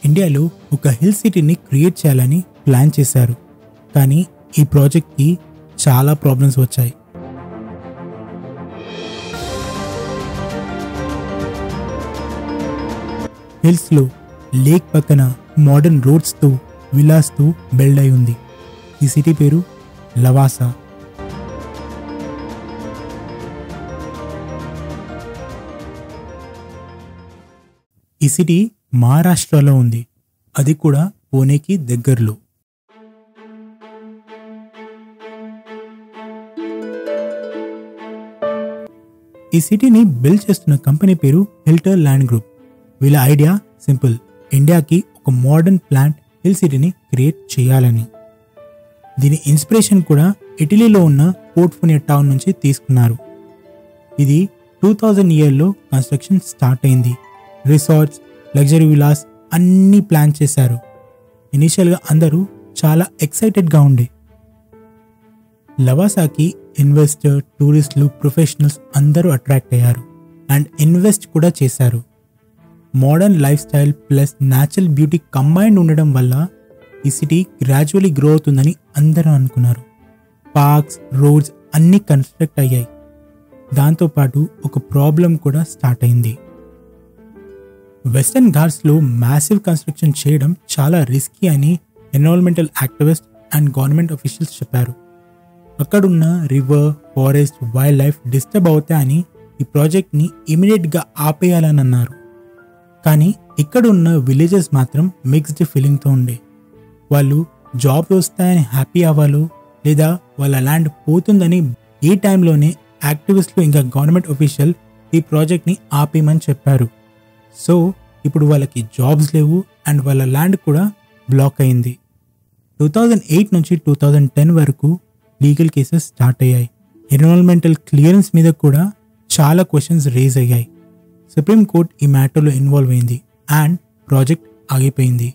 ఇండియాలో ఒక హిల్ సిటీని క్రియేట్ చేయాలని ప్లాన్ చేశారు. కానీ ఈ ప్రాజెక్ట్కి చాలా ప్రాబ్లమ్స్ వచ్చాయి. హిల్స్లో లేక్ పక్కన మోడర్న్ రోడ్స్తో విలాస్తో బిల్డ్ అయి ఉంది. ఈ సిటీ పేరు లవాసా. ఈ సిటీ మహారాష్ట్రలో ఉంది, అది కూడా పూణేకి దగ్గరలో. ఈ సిటీని బిల్డ్ చేస్తున్న కంపెనీ పేరు హిల్టర్ ల్యాండ్ గ్రూప్. వీళ్ళ ఐడియా సింపుల్, ఇండియాకి ఒక మోడర్న్ ప్లాంట్ హిల్ సిటీని క్రియేట్ చేయాలని. దీని ఇన్స్పిరేషన్ కూడా ఇటలీలో ఉన్న పోర్ట్ఫోనియా టౌన్ నుంచి తీసుకున్నారు. ఇది 2000 ఇయర్లో కన్స్ట్రక్షన్ స్టార్ట్ అయింది. రిసార్ట్స్, లగ్జరీ విలాస్ అన్నీ ప్లాన్ చేశారు. ఇనిషియల్గా అందరూ చాలా ఎక్సైటెడ్గా ఉండే. లవాసాకి ఇన్వెస్టర్, టూరిస్టులు, ప్రొఫెషనల్స్ అందరూ అట్రాక్ట్ అయ్యారు అండ్ ఇన్వెస్ట్ కూడా చేశారు. Modern life style plus natural beauty combined ఉండడం వల్ల ఈ సిటీ గ్రాడ్యువల్లీ గ్రో అవుతుందని అందరూ అనుకున్నారు. పార్క్స్, రోడ్స్ అన్నీ కన్స్ట్రక్ట్ అయ్యాయి. దాంతోపాటు ఒక ప్రాబ్లం కూడా స్టార్ట్ అయింది. వెస్టర్న్ ఘాట్స్లో మ్యాసివ్ కన్స్ట్రక్షన్ చేయడం చాలా రిస్కీ అని environmental activist and government officials చెప్పారు. అక్కడున్న river, forest, wild life disturb అవుతాయని ఈ ప్రాజెక్ట్ని ఇమీడియట్గా ఆపేయాలని అన్నారు. కానీ ఇక్కడున్న విలేజెస్ మాత్రం మిక్స్డ్ ఫీలింగ్తో ఉండే. వాళ్ళు జాబ్ వస్తాయని హ్యాపీ అవ్వాలో లేదా వాళ్ళ ల్యాండ్ పోతుందని ఈ టైంలోనే యాక్టివిస్టులు ఇంకా గవర్నమెంట్ అఫీషియల్ ఈ ప్రాజెక్ట్ని ఆపేయమని చెప్పారు. సో ఇప్పుడు వాళ్ళకి జాబ్స్ లేవు అండ్ వాళ్ళ ల్యాండ్ కూడా బ్లాక్ అయింది. 2008 నుంచి 2010 వరకు లీగల్ కేసెస్ స్టార్ట్ అయ్యాయి. ఎన్విరాన్మెంటల్ క్లియరెన్స్ మీద కూడా చాలా క్వశ్చన్స్ రేజ్ అయ్యాయి. సుప్రీంకోర్టు ఈ మ్యాటర్లో ఇన్వాల్వ్ అయింది అండ్ ప్రాజెక్ట్ ఆగిపోయింది.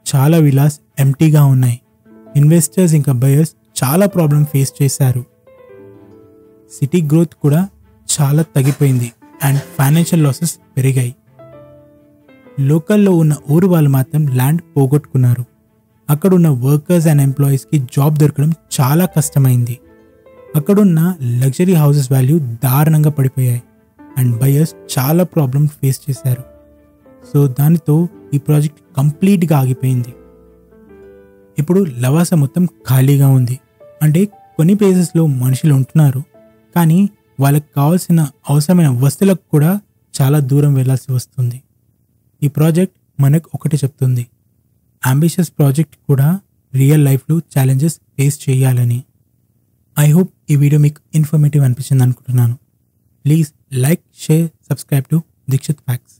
చాలా విలాస్ ఎంటీగా ఉన్నాయి. ఇన్వెస్టర్స్ ఇంకా బయర్స్ చాలా ప్రాబ్లం ఫేస్ చేశారు. సిటీ గ్రోత్ కూడా చాలా తగ్గిపోయింది అండ్ ఫైనాన్షియల్ లాసెస్ పెరిగాయి. లోకల్లో ఉన్న ఊరు వాళ్ళు మాత్రం ల్యాండ్ పోగొట్టుకున్నారు. అక్కడున్న వర్కర్స్ అండ్ ఎంప్లాయీస్కి జాబ్ దొరకడం చాలా కష్టమైంది. అక్కడున్న లగ్జరీ హౌసెస్ వాల్యూ దారుణంగా పడిపోయాయి అండ్ బయర్స్ చాలా ప్రాబ్లమ్స్ ఫేస్ చేశారు. సో దానితో ఈ ప్రాజెక్ట్ కంప్లీట్గా ఆగిపోయింది. ఇప్పుడు లవాసా మొత్తం ఖాళీగా ఉంది. అంటే కొన్ని ప్లేసెస్లో మనుషులు ఉంటున్నారు, కానీ వాళ్ళకి కావాల్సిన అవసరమైన వస్తువులకు కూడా చాలా దూరం వెళ్లాల్సి వస్తుంది. ఈ ప్రాజెక్ట్ మనకు ఒకటి చెప్తుంది, అంబిషియస్ ప్రాజెక్ట్ కూడా రియల్ లైఫ్లో ఛాలెంజెస్ ఫేస్ చేయాలని. ఐ హోప్ ఈ వీడియో మీకు ఇన్ఫర్మేటివ్ అనిపించింది అనుకుంటున్నాను. Please like, share, subscribe to Dikshit facts.